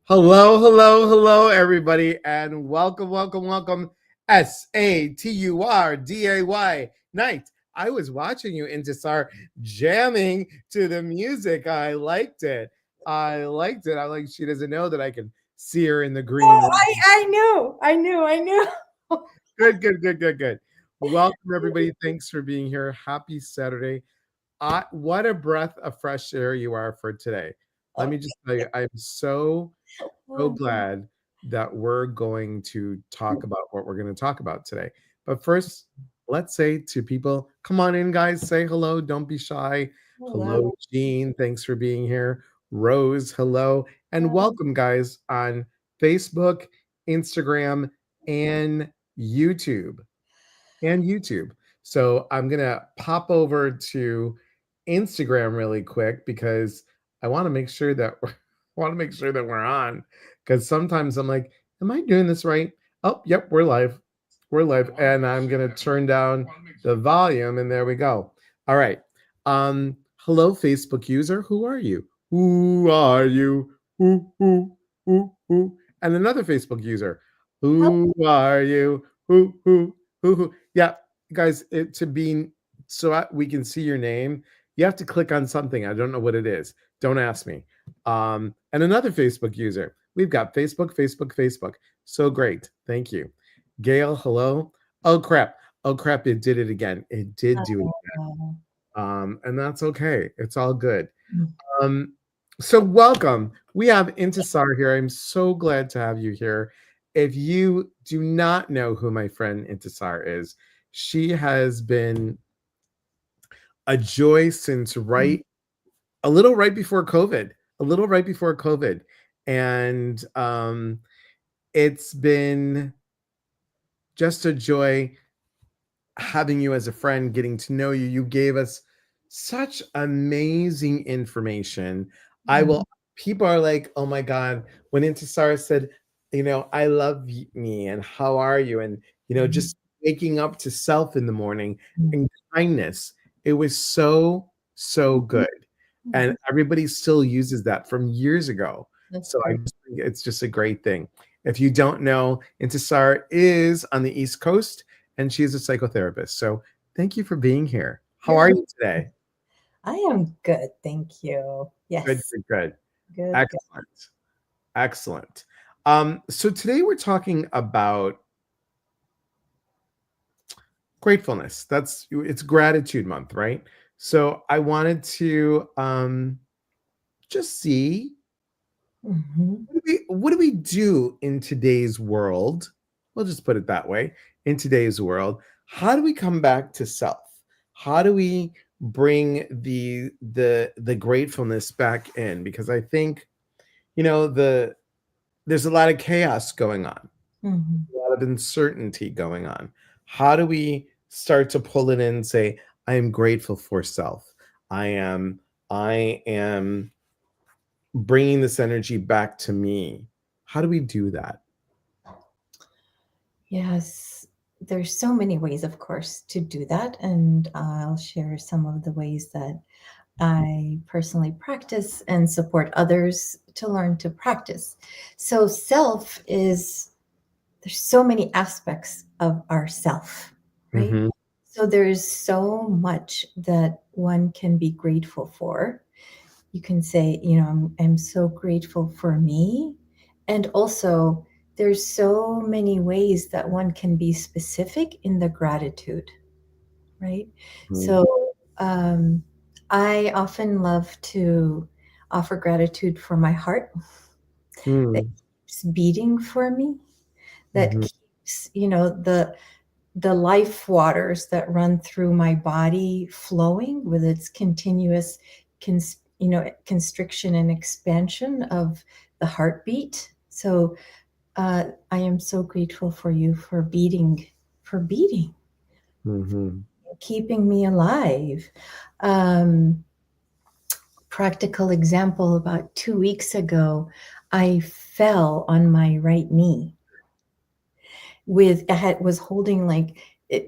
Hello, hello, hello, everybody, and welcome, Saturday night. I was watching you, Intissar, jamming to the music. I liked it. I liked it. I like. She doesn't know that I can see her in the green Oh, room. I knew. Good. Welcome, everybody. Thanks for being here. Happy Saturday. What a breath of fresh air you are for today. Let Oh, me just tell you, I'm so oh, glad that we're going to talk about what we're going to talk about today. But first, let's say to people, come on in, guys, say hello. Don't be shy. Hello, hello. Jean. Thanks for being here. Rose, hello. And welcome, guys, on Facebook, Instagram, and YouTube. And YouTube. So I'm going to pop over to Instagram really quick because I want to make sure that we're on because sometimes I'm like, am I doing this right? Oh, yep, we're live. We're live and I'm going to turn down the volume and there we go. All right. Hello Facebook user, who are you? Who are you? Who? And another Facebook user, who are you? Who? Yeah, guys, to be so we can see your name, you have to click on something. I don't know what it is. Don't ask me. And another Facebook user. We've got Facebook. So great. Thank you. Gail, hello. Oh crap. Oh crap. It did it again. It did do it. Oh, And that's okay. It's all good. Um, so welcome. We have Intissar here. I'm so glad to have you here. If you do not know who my friend Intissar is, she has been a joy since a little right before COVID, a little right before COVID. And it's been just a joy having you as a friend, getting to know you. You gave us such amazing information. I mm, will, people are like, oh my God, when Intisara said, I love me and how are you? And, just waking up to self in the morning and kindness. It was so good. And everybody still uses that from years ago. that's So I great. just think it's just a great thing. If you don't know, Intisar is on the East Coast and she's a psychotherapist. So thank you for being here. How You're are wel- you today? I am good, thank you. Good, Yes, good, good. good. Excellent. Excellent. So today we're talking about gratefulness. It's gratitude month, right? So I wanted to just see Mhm. what do we do in today's world? We'll just put it that way. In today's world, how do we come back to self? How do we bring the gratefulness back in? Because I think there's a lot of chaos going on, Mhm. a lot of uncertainty going on. How do we start to pull it in and say, I am grateful for self. I am bringing this energy back to me. How do we do that? Yes, there's so many ways, of course, to do that, and I'll share some of the ways that I personally practice and support others to learn to practice. So, self is there's so many aspects of ourself, right? Mhm. So there's so much that one can be grateful for. You can say, I'm so grateful for me. And also, there's so many ways that one can be specific in the gratitude, right? Mhm. So um, I often love to offer gratitude for my heart that Mm. keeps beating for me, that Mhm. keeps, the life waters that run through my body flowing with its continuous constriction and expansion of the heartbeat. So I am so grateful for you for beating, Mhm. keeping me alive. um, Practical example, about 2 weeks ago I fell on my right knee. Was holding like it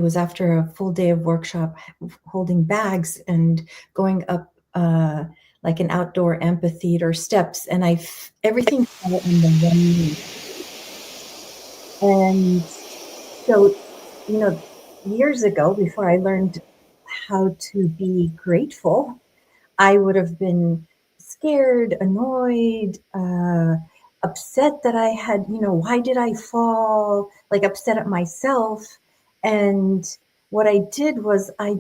was after a full day of workshop, holding bags and going up like an outdoor amphitheater steps, and everything fell on the one knee. And so, years ago, before I learned how to be grateful, I would have been scared, annoyed, upset that I had, why did I fall? Like upset at myself. And what I did was I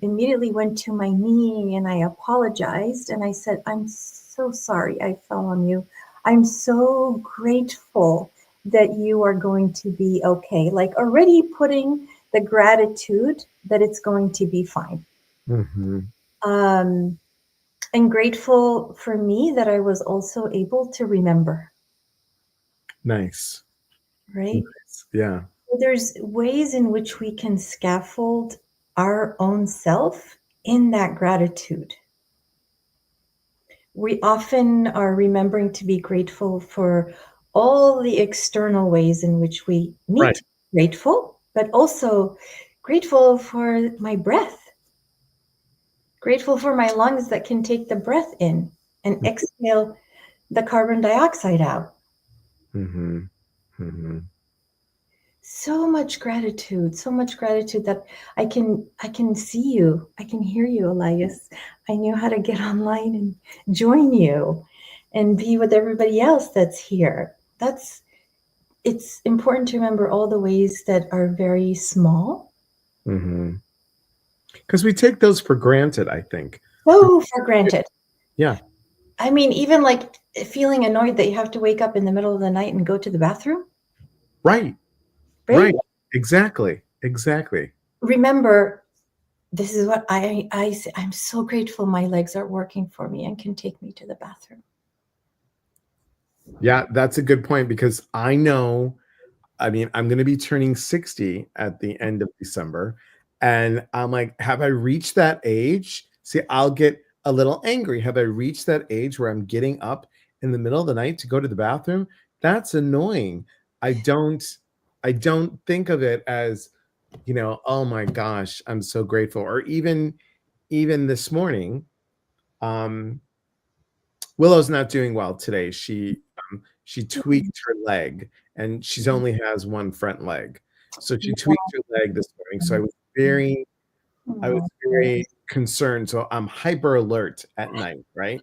immediately went to my knee and I apologized and I said, I'm so sorry I fell on you. I'm so grateful that you are going to be okay. Like already putting the gratitude that it's going to be fine. Mm-hmm. Um, and grateful for me that I was also able to remember, Nice. right? Nice. Yeah. There's ways in which we can scaffold our own self in that gratitude. We often are remembering to be grateful for all the external ways in which we need Right. to be grateful, but also grateful for my breath, grateful for my lungs that can take the breath in and exhale the carbon dioxide out. Mm-hmm. Mm-hmm. So much gratitude that I can see you, I can hear you, Elias. I knew how to get online and join you and be with everybody else that's here. It's important to remember all the ways that are very small. Mm-hmm. Because we take those for granted, I think. So for granted. Yeah. I mean, even like feeling annoyed that you have to wake up in the middle of the night and go to the bathroom, Right. right? Right. Exactly. Exactly. Remember, this is what I say. I'm so grateful my legs are working for me and can take me to the bathroom. Yeah, that's a good point because I know, I mean, I'm going to be turning 60 at the end of December. And I'm like, have I reached that age? See, I'll get a little angry. Have I reached that age where I'm getting up in the middle of the night to go to the bathroom? That's annoying. I don't I don't think of it as, oh my gosh, I'm so grateful. Or even this morning, um, Willow's not doing well today. She tweaked her leg, and she's only has one front leg. So she tweaked her leg this morning. So I was very concerned. So I'm hyper alert at night, right?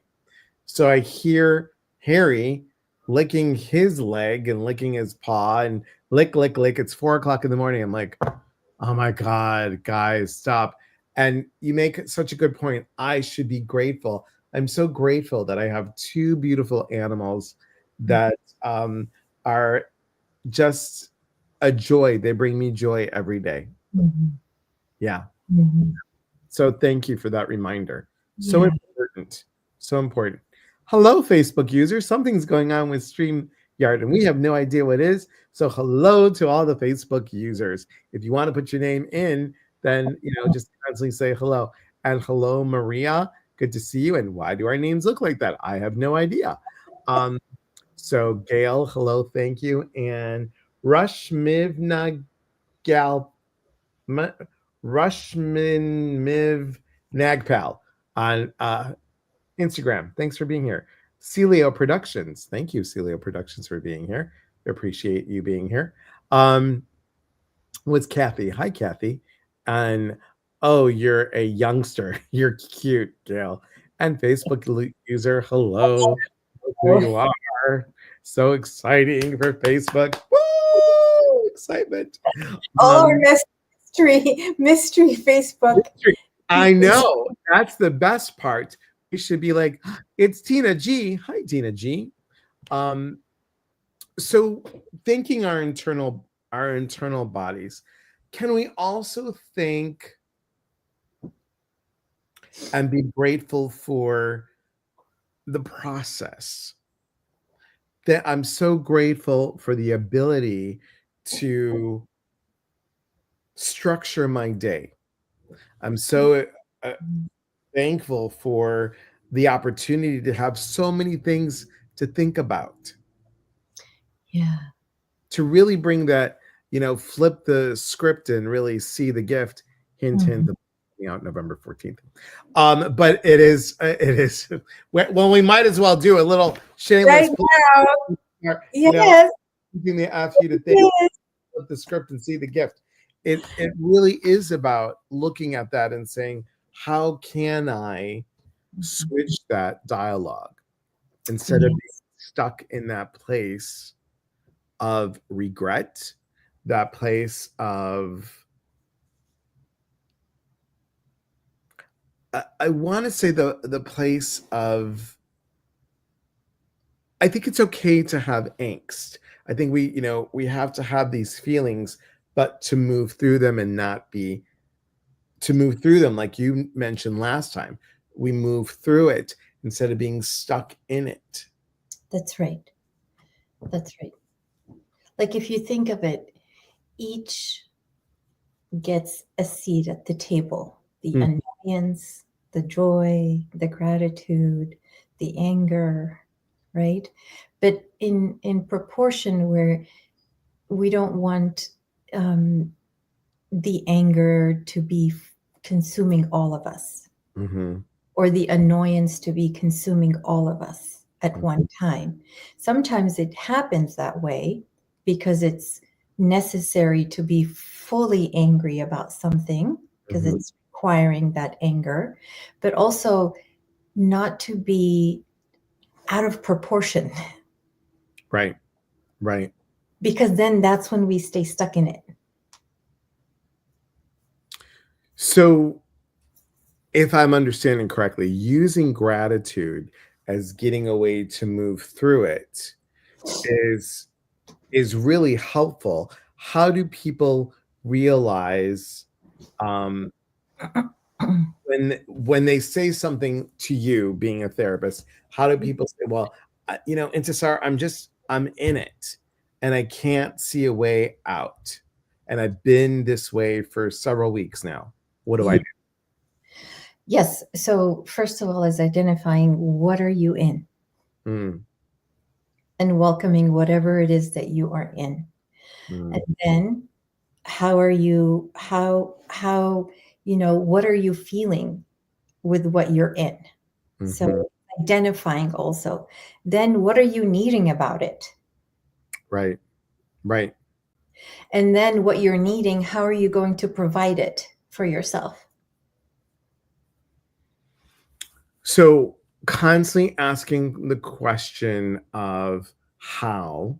So I hear Harry licking his leg and licking his paw and lick, lick, lick. It's 4 o'clock in the morning. I'm like, oh my God, guys, stop. And you make such a good point. I should be grateful. I'm so grateful that I have two beautiful animals that are just a joy. They bring me joy every day. Mhm. Yeah. Mhm. So thank you for that reminder. So Yeah. important. So important. Hello, Facebook users. Something's going on with StreamYard, and we have no idea what it is. So hello to all the Facebook users. If you want to put your name in, then just constantly say hello. And hello, Maria. Good to see you. And why do our names look like that? I have no idea. So Gail, hello, thank you. And Rushmivna Gal Rushman Miv Nagpal on Instagram. Thanks for being here. Celio Productions. Thank you, Celio Productions, for being here. We appreciate you being here. What's Kathy? Hi, Kathy. And oh, you're a youngster. You're cute, Gail. And Facebook user, hello. Who you are. So exciting for Facebook. Woo! Excitement. All our Um, mystery Facebook. I know. That's the best part. We should be like, it's Tina G. Hi, Tina G. Um, so thinking our internal bodies, can we also think and be grateful for the process? That I'm so grateful for the ability to structure my day. I'm so thankful for the opportunity to have so many things to think about, Yeah. to really bring that, flip the script and really see the gift. Hint, hint, Mhm. the out November 14th. But it is well, we might as well do a little shameless Right now. you know, Yes. using the ask you to think Yes. of the script and see the gift. It really is about looking at that and saying, how can I switch that dialogue instead of being Yes. stuck in that place of regret, that place of I want to say the place of I think it's okay to have angst. I think we have to have these feelings, but to move through them and not be to move through them like you mentioned last time. We move through it instead of being stuck in it. That's right. That's right. Like if you think of it, each gets a seat at the table. The Mm, annoyance, the joy, the gratitude, the anger, right? But in proportion where we don't want the anger to be consuming all of us, mhm, or the annoyance to be consuming all of us at mhm, one time. Sometimes it happens that way because it's necessary to be fully angry about something because mhm. it's requiring that anger, but also not to be out of proportion Right, right. because then that's when we stay stuck in it. So, if I'm understanding correctly, using gratitude as getting a way to move through it is is really helpful. How do people realize um, when they say something to you, being a therapist? How do people say, "Well, Intisar, I'm in it, and I can't see a way out, and I've been this way for several weeks now. What do I Yeah. do?" Yes. So, first of all, is identifying what are you in Mm, and welcoming whatever it is that you are in. And mm, then how are you, what are you feeling with what you're in? So mhm. identifying also. Then what are you needing about it? Right, right. And then what you're needing, how are you going to provide it for yourself? So constantly asking the question of how,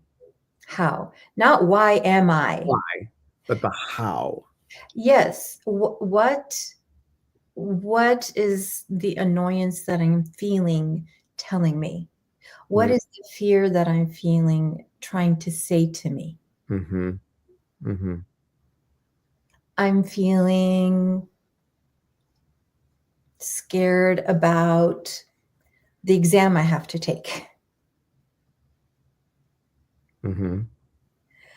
How? Not why am I? why, but the how. Yes. What is the annoyance that I'm feeling telling me? What Mm, is the fear that I'm feeling trying to say to me? mhm, mhm, I'm feeling scared about the exam I have to take. mhm.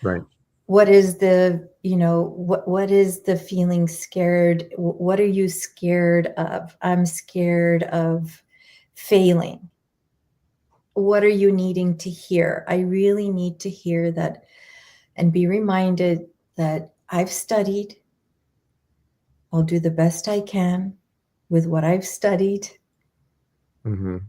Right. What is what is the feeling scared? What are you scared of? I'm scared of failing. What are you needing to hear? I really need to hear that and be reminded that I've studied. I'll do the best I can with what I've studied. Mhm.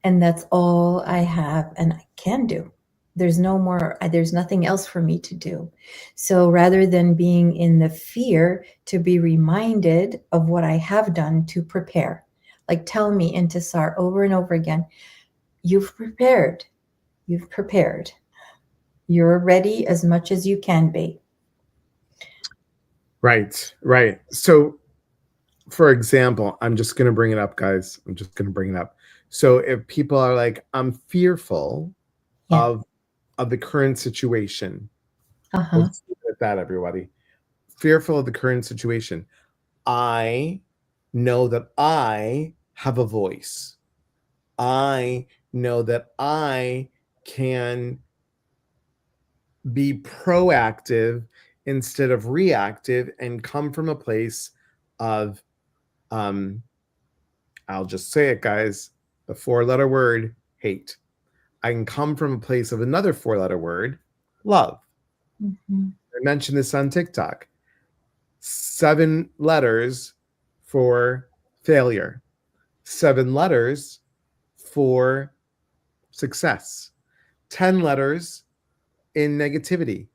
And that's all I have and I can do. There's no more, there's nothing else for me to do. So rather than being in the fear, to be reminded of what I have done to prepare. Like tell me, Intisar, over and over again, you've prepared. You've prepared. You're ready as much as you can be. Right, right. So, for example, I'm just gonna bring it up, guys. I'm just gonna bring it up. So if people are like, "I'm fearful Yeah. of the current situation." Uh-huh. Let's leave it at that, everybody. Fearful of the current situation. I know that I have a voice. I know that I can be proactive instead of reactive and come from a place of, um, I'll just say it, guys, the four-letter word, hate. I can come from a place of another four-letter word, love. Mhm. I mentioned this on TikTok. 7 letters for failure, 7 letters for success, 10 letters in negativity,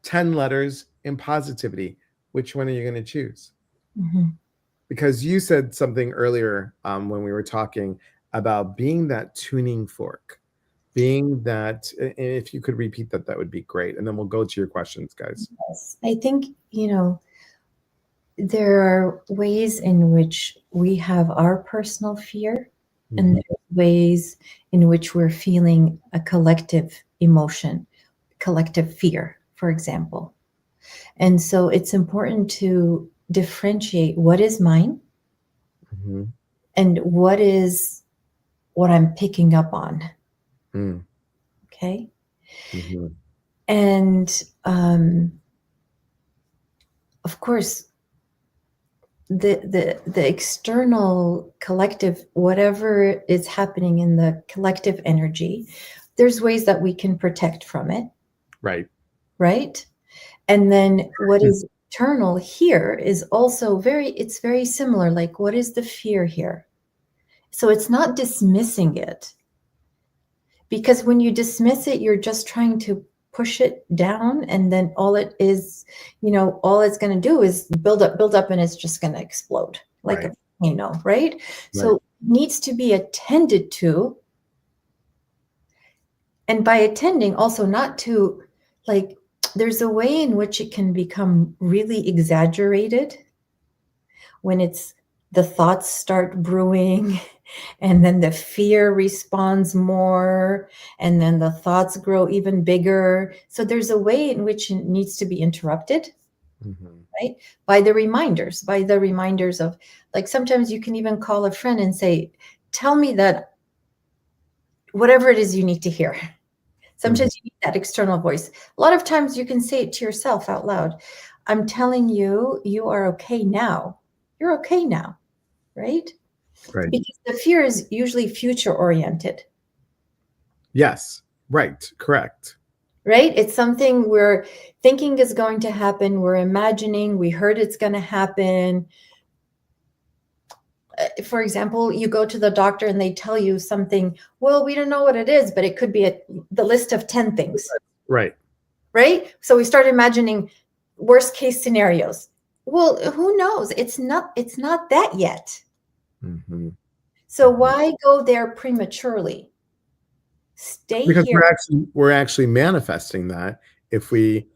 10 letters in positivity. Which one are you going to choose? Mhm. Because you said something earlier when we were talking about being that tuning fork, being that, and if you could repeat that, that would be great. And then we'll go to your questions, guys. Yes. I think, there are ways in which we have our personal fear, and Mhm. there's ways in which we're feeling a collective emotion, collective fear, for example. And so it's important to differentiate what is mine Mhm. and what I'm picking up on. Mm. Okay. Mhm. And of course, the external collective, whatever is happening in the collective energy, there's ways that we can protect from it, Right. right? And then what is internal here is also it's very similar. Like, what is the fear here? So it's not dismissing it, because when you dismiss it, you're just trying to push it down, and then all it is, all it's going to do is build up, and it's just going to explode like a Right. volcano, right? Right. So it needs to be attended to, and by attending, also not to, like, there's a way in which it can become really exaggerated when the thoughts start brewing, and then the fear responds more, and then the thoughts grow even bigger. So there's a way in which it needs to be interrupted, Mhm. right? By the reminders of, like, sometimes you can even call a friend and say, tell me that whatever it is you need to hear. Mhm. Sometimes you need that external voice. A lot of times you can say it to yourself out loud. I'm telling you, you are okay now. You're okay now, right? Right. Because the fear is usually future oriented, Yes. Right. Correct. right? It's something we're thinking is going to happen. We're imagining, we heard it's going to happen. For example, you go to the doctor and they tell you something, well, we don't know what it is, but it could be the list of 10 things, Right. right? So we start imagining worst case scenarios. Well, who knows? It's not that yet. Mhm. So Mhm. why go there prematurely? Stay Because here. we're actually manifesting that if we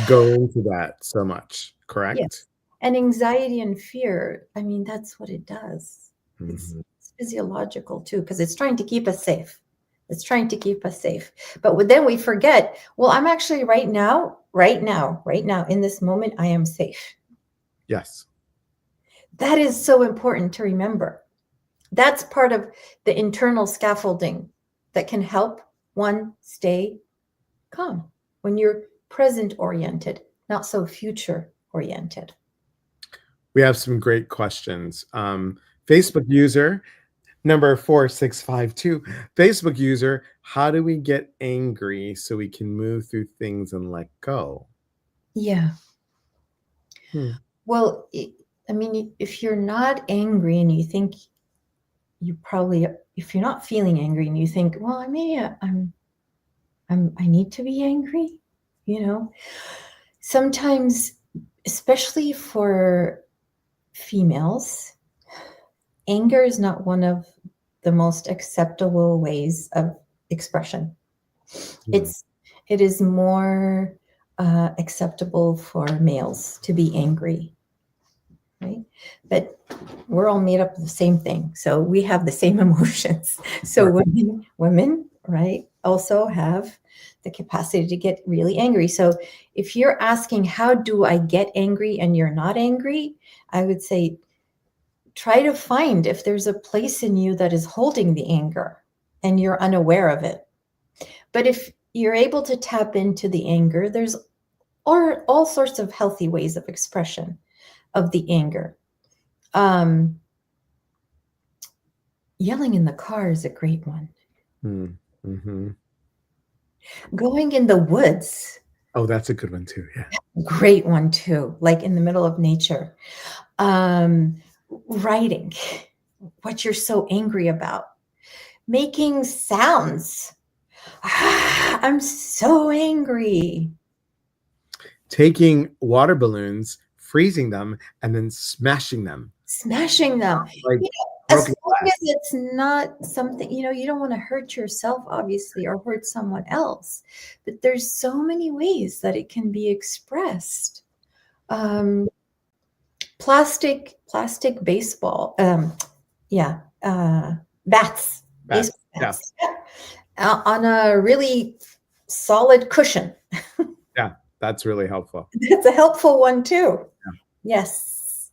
go into that so much, correct? Yes. And anxiety and fear, I mean, that's what it does. Mhm. It's physiological too, because it's trying to keep us safe. It's trying to keep us safe. But then we forget, well, I'm actually right now, in this moment, I am safe. Yes. That is so important to remember. That's part of the internal scaffolding that can help one stay calm when you're present oriented, not so future oriented. We have some great questions. Facebook user number 4652. Facebook user, how do we get angry so we can move through things and let go? Yeah. Hmm. Well, I mean, if you're not angry and you think you probably, if you're not feeling angry and you think, well, maybe I need to be angry, you know, sometimes, especially for females, anger is not one of the most acceptable ways of expression. Hmm. It's, it is more acceptable for males to be angry, right? But we're all made up of the same thing, so we have the same emotions. So Right. women, right, also have the capacity to get really angry. So if you're asking, how do I get angry, and you're not angry, I would say try to find if there's a place in you that is holding the anger and you're unaware of it. But if you're able to tap into the anger, there's all sorts of healthy ways of expression of the anger. Um, Yelling in the car is a great one. Hmm. Mhm. Going in the woods, Oh, that's a good one too. Yeah. great one too, like in the middle of nature. Um, writing what you're so angry about, making sounds. I'm so angry. Taking water balloons, freezing them, and then smashing them Smashing them. like As broken long glass. as it's not something, you don't want to hurt yourself, obviously, or hurt someone else. But there's so many ways that it can be expressed. Plastic baseball. Yeah. Bats. Bats. Baseball Yeah. bats. Yeah. On a really solid cushion. Yeah. That's really helpful. That's a helpful one too. Yeah. Yes.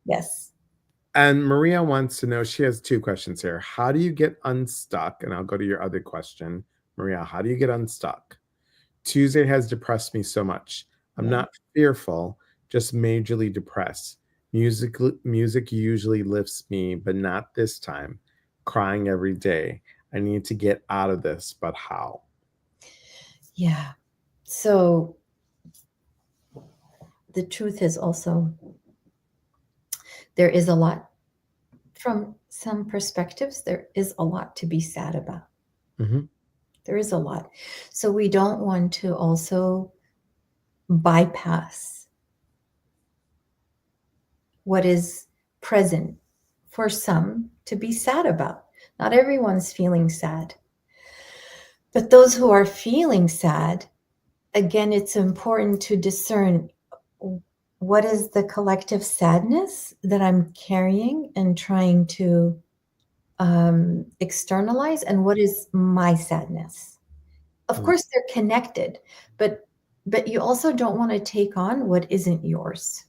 Yes. And Maria wants to know, she has two questions here. How do you get unstuck? And I'll go to your other question. Maria, how do you get unstuck? Tuesday has depressed me so much. I'm Yeah. not fearful, just majorly depressed. Music usually lifts me, but not this time. Crying every day. I need to get out of this, but how? Yeah. So the truth is also there is a lot, from some perspectives, there is a lot to be sad about. Mm-hmm. There is a lot. So we don't want to also bypass what is present for some to be sad about. Not everyone's feeling sad. But those who are feeling sad, again, it's important to discern what is the collective sadness that I'm carrying and trying to externalize, and what is my sadness. Of course, they're connected, but you also don't want to take on what isn't yours.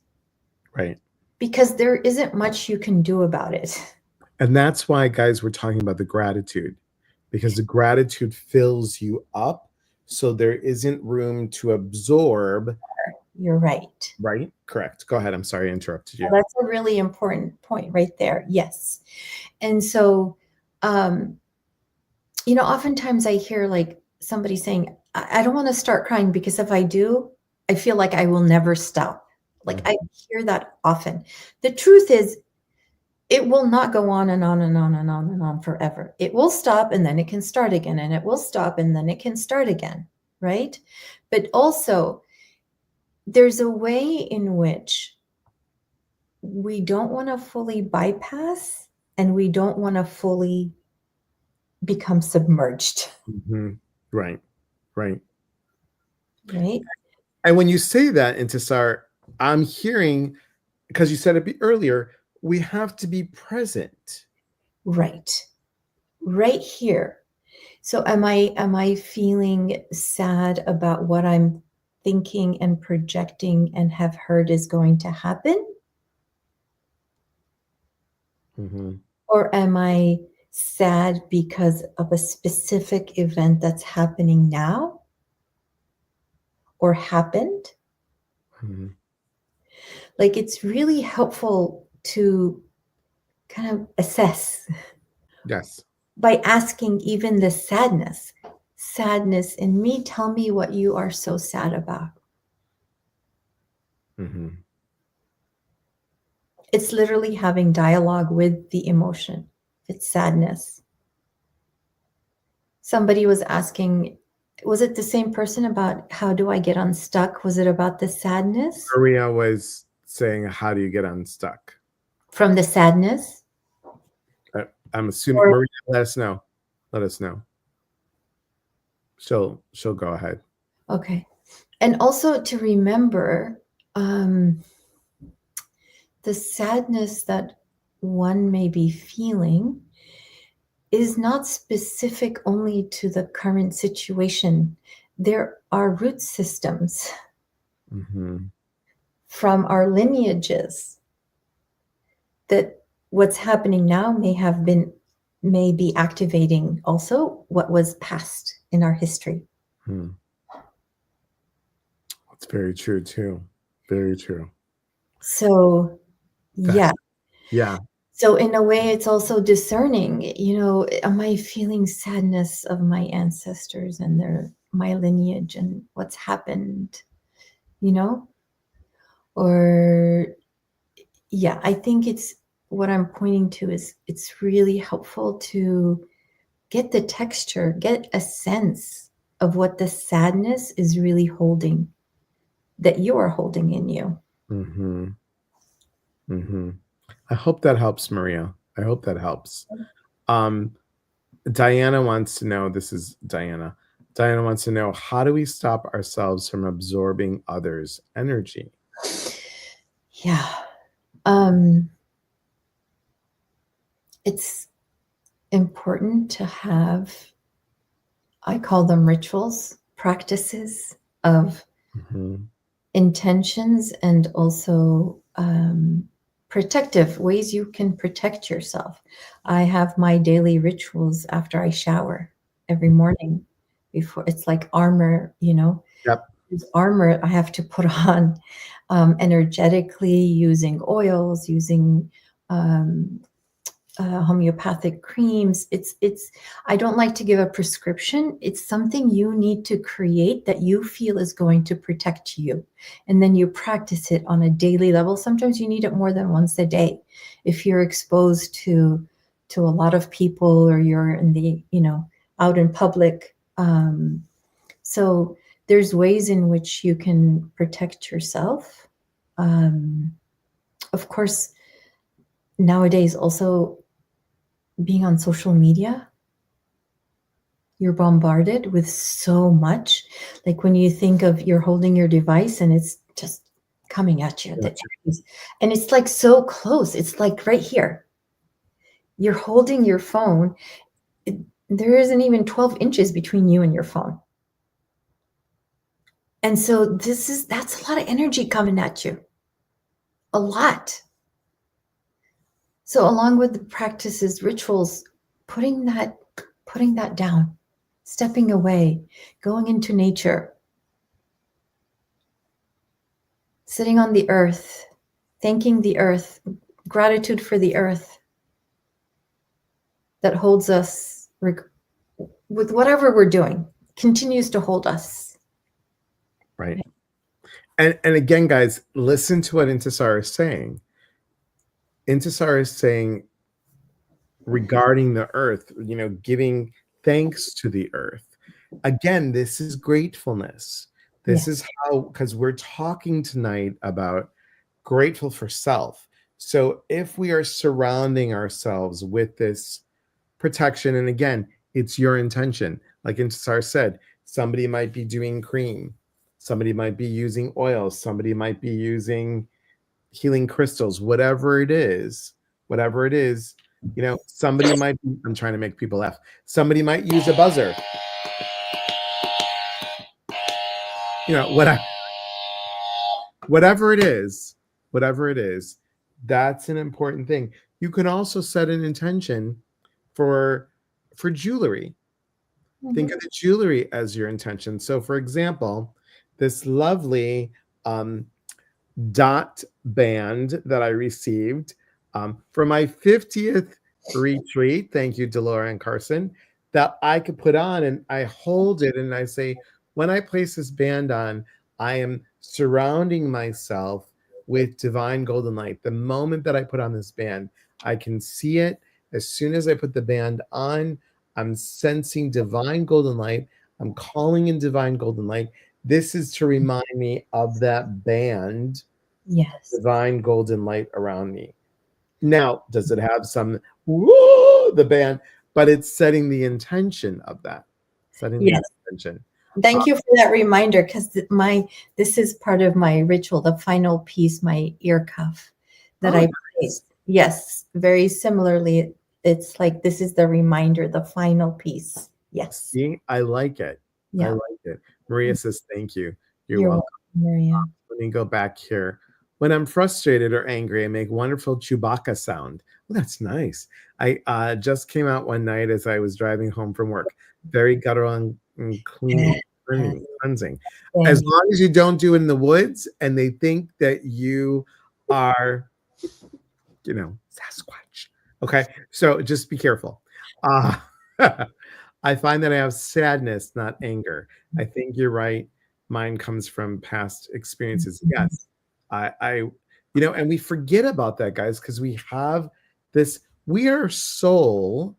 Right. Because there isn't much you can do about it. And that's why, guys, we're talking about the gratitude, because the gratitude fills you up. So there isn't room to absorb. You're right. Right? Correct. Go ahead. I'm sorry I interrupted you. That's a really important point right there. Yes. And so, oftentimes I hear like somebody saying, I don't want to start crying because if I do, I feel like I will never stop. Like I hear that often. The truth is, it will not go on and on and on and on and on forever. It will stop and then it can start again, and it will stop and then it can start again, right? But also, there's a way in which we don't want to fully bypass and we don't want to fully become submerged. Mm-hmm. Right. Right. Right. And when you say that, Intissar, I'm hearing, because you said it earlier, we have to be present. Right. Right here. So am I feeling sad about what I'm thinking and projecting and have heard is going to happen? Mm-hmm. Or am I sad because of a specific event that's happening now or happened? Mm-hmm. Like, it's really helpful to kind of assess Yes. by asking even the sadness in me, tell me what you are so sad about. Mm-hmm. It's literally having dialogue with the emotion. It's sadness. Somebody was asking, was it the same person about how do I get unstuck? Was it about the sadness? Maria was saying, how do you get unstuck? From the sadness? I'm assuming, Maria, let us know. Let us know. She'll go ahead. Okay. And also to remember the sadness that one may be feeling is not specific only to the current situation. There are root systems from our lineages that what's happening now may be activating also what was past in our history. That's very true too. Very true. So, yeah. Yeah. So in a way, it's also discerning, am I feeling sadness of my ancestors and my lineage and what's happened, Or, yeah, I think it's what I'm pointing to is it's really helpful to get the texture, get a sense of what the sadness is really holding, that you are holding in you. Mhm. Mhm. I hope that helps, Maria. I hope that helps. Um, Diana wants to know, this is Diana. Diana wants to know, how do we stop ourselves from absorbing others' energy? Yeah. Um, it's important to have, I call them rituals, practices of Mhm. intentions, and also protective ways you can protect yourself. I have my daily rituals after I shower every morning. Before, it's like armor, Yep. this armor I have to put on energetically, using oils, using um, homeopathic creams. It's. I don't like to give a prescription. It's something you need to create that you feel is going to protect you, and then you practice it on a daily level. Sometimes you need it more than once a day. If you're exposed to a lot of people, or you're in the out in public. So there's ways in which you can protect yourself. Um, of course, nowadays also being on social media, you're bombarded with so much. Like when you think of, you're holding your device and it's just coming at you, Gotcha. and it's like so close. It's like right here. You're holding your phone. It, there isn't even 12 inches between you and your phone. And so that's a lot of energy coming at you. A lot. So along with the practices, rituals, putting that down, stepping away, going into nature, sitting on the earth, thanking the earth, gratitude for the earth that holds us with whatever we're doing, continues to hold us. Right. And again, guys, listen to what Intisar is saying. Intisar is saying regarding the earth, giving thanks to the earth. Again, this is gratefulness. This is Yes. how, because we're talking tonight about grateful for self. So if we are surrounding ourselves with this protection, and again, it's your intention. Like Intisar said, somebody might be doing cream, somebody might be using oils, somebody might be using healing crystals, whatever it is, somebody might be, I'm trying to make people laugh. Somebody might use a buzzer. Whatever, whatever it is, whatever it is, that's an important thing. You can also set an intention for jewelry. Think of Mhm. the jewelry as your intention. So for example, this lovely dot band that I received for my 50th retreat. Thank you, Delora and Carson, that I could put on, and I hold it and I say, when I place this band on, I am surrounding myself with divine golden light. The moment that I put on this band, I can see it. As soon as I put the band on, I'm sensing divine golden light. I'm calling in divine golden light. This is to remind me of that band, Yes. divine golden light around me. Now, does it have some woo, the band, but it's setting the intention of that, setting the Yes. intention. Uh, Thank you for that reminder, because this is part of my ritual, the final piece, my ear cuff that oh, I nice. place. Yes, very similarly, it's like this is the reminder, the final piece. Yes. See, I like it. I Yeah. like it. Maria says, thank you. You're You're welcome. welcome, Maria. Let me go back here. When I'm frustrated or angry, I make wonderful Chewbacca sound. Well, that's nice. I just came out one night as I was driving home from work. Very guttural and cleaning, Yes. cleansing. As Same. long as you don't do it in the woods and they think that you are, Sasquatch. Okay, so just be careful. Uh, I find that I have sadness, not anger. I think you're right. Mine comes from past experiences. Yes, I and we forget about that, guys, because we have this, we are soul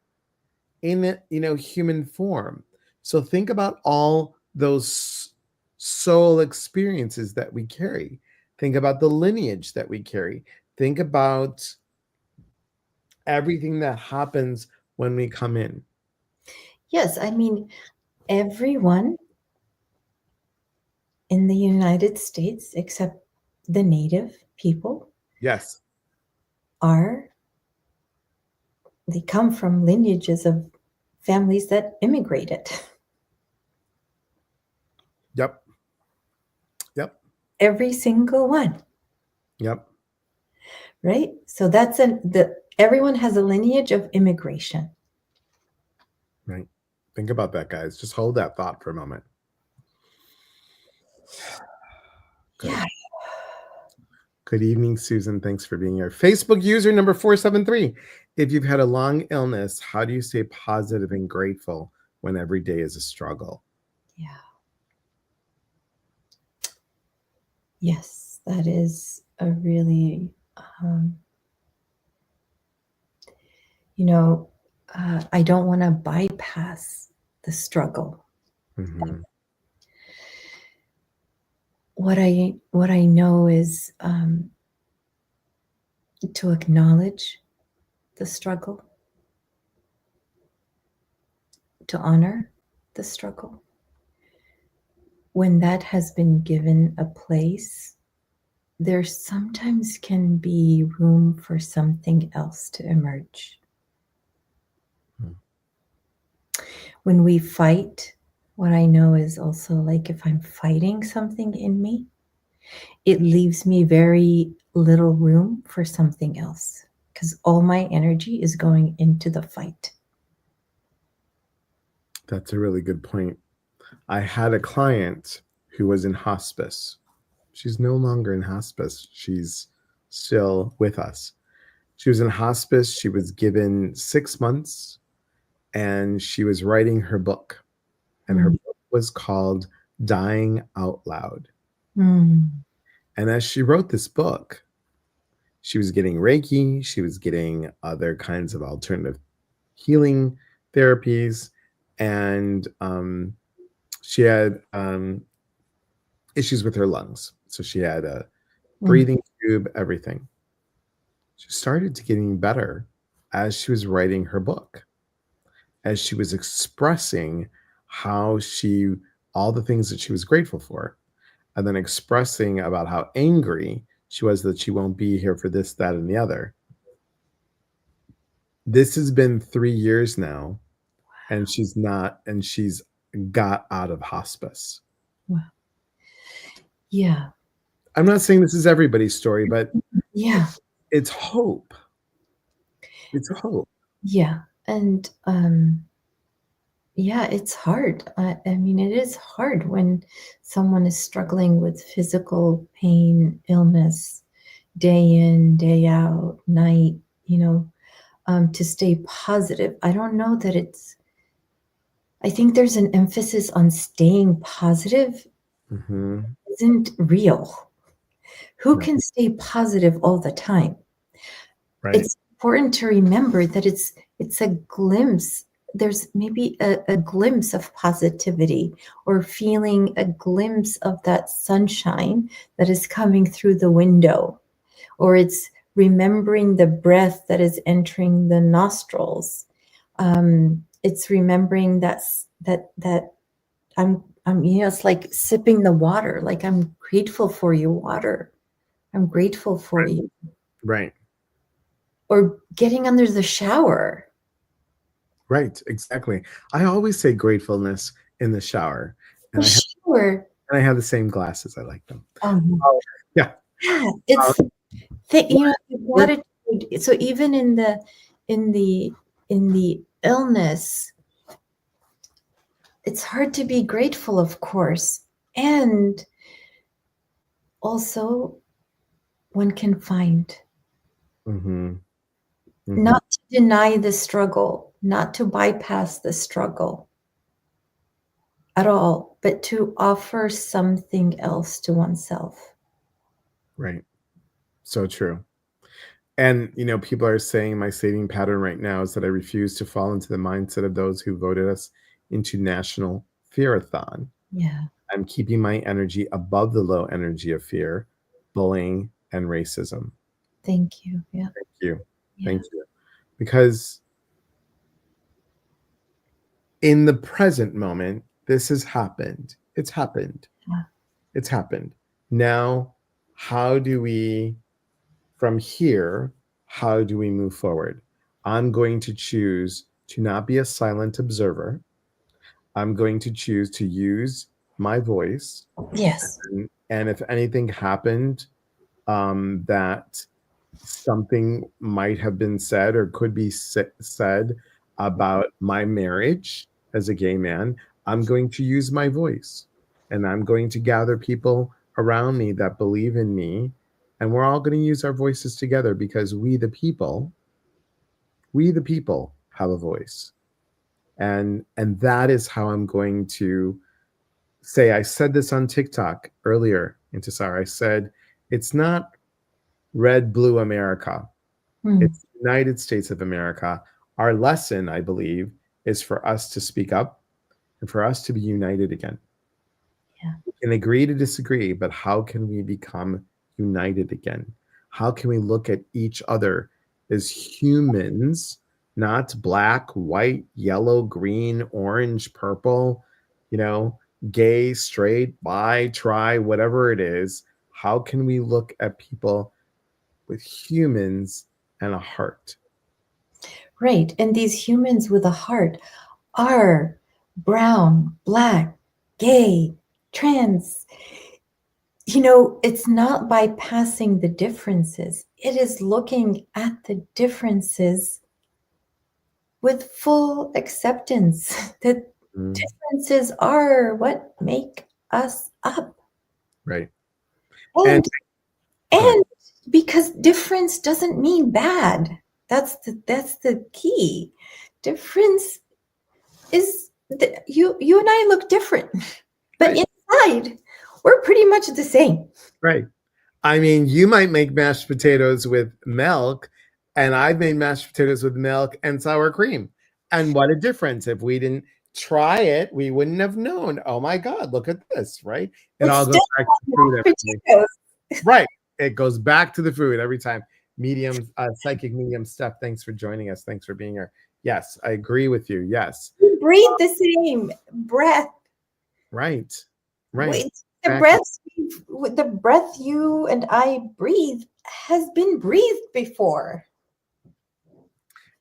in, human form. So think about all those soul experiences that we carry. Think about the lineage that we carry. Think about everything that happens when we come in. Yes, I mean, everyone in the United States, except the native people, Yes. they come from lineages of families that immigrated. Yep. Yep. Every single one, Yep. right? So everyone has a lineage of immigration. Right. Think about that, guys. Just hold that thought for a moment. Good. Yeah. Good evening, Susan. Thanks for being here. Facebook user number 473. If you've had a long illness, how do you stay positive and grateful when every day is a struggle? Yeah. Yes, that is a really, I don't want to bypass the struggle. Mm-hmm. What I know is to acknowledge the struggle, to honor the struggle. When that has been given a place, there sometimes can be room for something else to emerge. When we fight, what I know is also like if I'm fighting something in me, it leaves me very little room for something else because all my energy is going into the fight. That's a really good point. I had a client who was in hospice. She's no longer in hospice. She's still with us. She was in hospice. She was given 6 months and she was writing her book. And her book was called Dying Out Loud. Mm. And as she wrote this book, she was getting Reiki, she was getting other kinds of alternative healing therapies, and she had issues with her lungs. So she had a breathing tube, everything. She started to getting better as she was writing her book, as she was expressing all the things that she was grateful for, and then expressing about how angry she was that she won't be here for this, that, and the other. This has been 3 years now, and she's got out of hospice. Wow. Yeah. I'm not saying this is everybody's story, but Yeah. it's hope. It's hope. Yeah. And yeah, it's hard. I mean, it is hard when someone is struggling with physical pain, illness, day in, day out, night, to stay positive. I don't know that I think there's an emphasis on staying positive isn't real. Who can stay positive all the time? Right. It's important to remember that it's a glimpse. There's maybe a glimpse of positivity or feeling a glimpse of that sunshine that is coming through the window, or it's remembering the breath that is entering the nostrils. It's remembering that I'm it's like sipping the water, like I'm grateful for you, water. I'm grateful for you. Right. Or getting under the shower. Right. Exactly. I always say gratefulness in the shower. And I have the same glasses. I like them. Yeah. Yeah. It's gratitude. So even in the illness, it's hard to be grateful, of course. And also one can find not to deny the struggle, not to bypass the struggle at all, but to offer something else to oneself. Right. So true. And, people are saying my saving pattern right now is that I refuse to fall into the mindset of those who voted us into National Fearathon. Yeah. I'm keeping my energy above the low energy of fear, bullying, and racism. Thank you. Yeah. Thank you. Yeah. Thank you. Because in the present moment, this has happened. It's happened. Yeah. It's happened. Now, how do we, from here, how do we move forward? I'm going to choose to not be a silent observer. I'm going to choose to use my voice. Yes. And if anything happened that something might have been said or could be said about my marriage as a gay man, I'm going to use my voice and I'm going to gather people around me that believe in me. And we're all going to use our voices together because we the people have a voice. And that is how I'm going to say. I said this on TikTok earlier, Intissar. I said, it's not red, blue America. Mm. It's the United States of America. Our lesson, I believe, is for us to speak up and for us to be united again. Yeah. We can agree to disagree, but how can we become united again? How can we look at each other as humans, not black, white, yellow, green, orange, purple, you know, gay, straight, bi, tri, whatever it is? How can we look at people with humans and a heart? Right. And these humans with a heart are brown, black, gay, trans. It's not bypassing the differences. It is looking at the differences with full acceptance that Mm, differences are what make us up. right. And And go ahead. and because difference doesn't mean bad. That's the key. Difference is you and I look different, but Right. inside we're pretty much the same. Right. I mean, you might make mashed potatoes with milk, and I've made mashed potatoes with milk and sour cream. And what a difference. If we didn't try it, we wouldn't have known. Oh my God, look at this, right? It It's all goes still back to food, mashed everybody. potatoes. Right. It goes back to the food every time. Psychic medium Steph, thanks for joining us. Thanks for being here. Yes, I agree with you. Yes. We breathe the same breath. Right. Right. The Exactly. breath you and I breathe has been breathed before.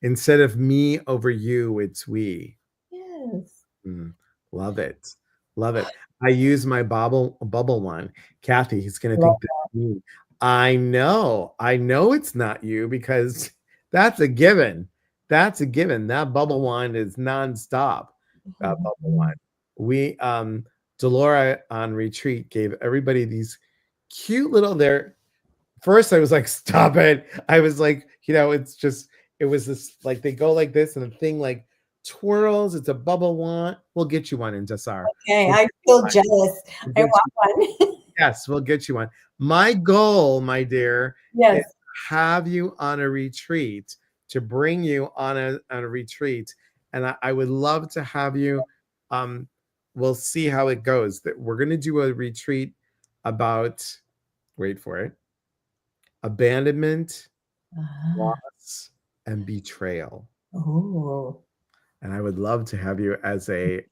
Instead of me over you, it's we. Yes. Mm, love it. Love it. I use my bubble one. Kathy, he's gonna Love think that's me. I know it's not you because that's a given. That's a given. That bubble wand is nonstop. That bubble wand. We Delora on retreat gave everybody these cute little there. First, I was like, stop it. I was like, it was this like they go like this, and the thing like twirls. It's a bubble wand. We'll get you one in Jassar. Okay, We'll I get you feel one. jealous. We'll I get you- want one. yes, we'll get you one. My goal, my dear, is Yes. to have you on a retreat, to bring you on a retreat. And I would love to have you. Um, we'll see how it goes. That we're gonna do a retreat about, wait for it, abandonment, Ah. loss, and betrayal. Oh. And I would love to have you as a